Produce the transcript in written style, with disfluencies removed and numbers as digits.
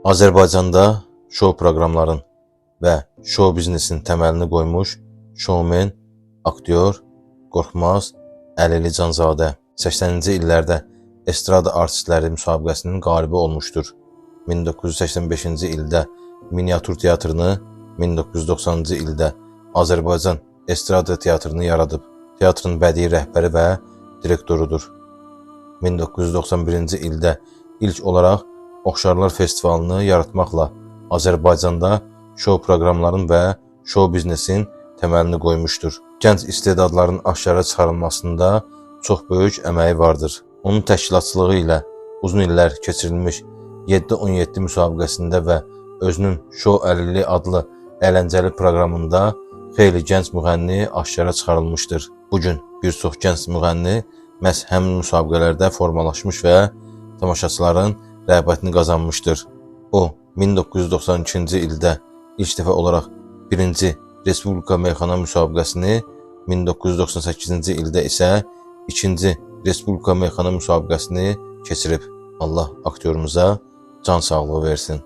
Azərbaycanda şou proqramların və şou biznesin təməlini qoymuş şoumen, aktyor Qorxmaz Əlili Canzadə 80-ci illərdə Estrada Artistləri müsabiqəsinin qalibi olmuşdur. 1985-ci ildə Miniatür teatrını, 1990-cı ildə Azərbaycan Estrada teatrını yaradıb. Teatrın bədii rəhbəri və direktorudur. 1991-ci ildə ilk olaraq Oxşarlar Festivalını yaratmaqla Azərbaycanda şou proqramların və şou biznesin təməlini qoymuşdur. Gənc istedadların aşkara çıxarılmasında çox böyük əməyi vardır. Onun təşkilatçılığı ilə uzun illər keçirilmiş 7-17 müsabiqəsində və özünün Şou Əlili adlı əyləncəli proqramında xeyli gənc müğənni aşkara çıxarılmışdır. Bugün bir çox gənc müğənni məhz həmin müsabiqələrdə formalaşmış və tamaşaçıların rəğbətini qazanmışdır. O, 1992-ci ildə ilk dəfə olaraq 1-ci Respublika Meyxana müsabiqəsini, 1998-ci ildə isə 2-ci Respublika Meyxana müsabiqəsini keçirib. Allah aktyorumuza can sağlığı versin.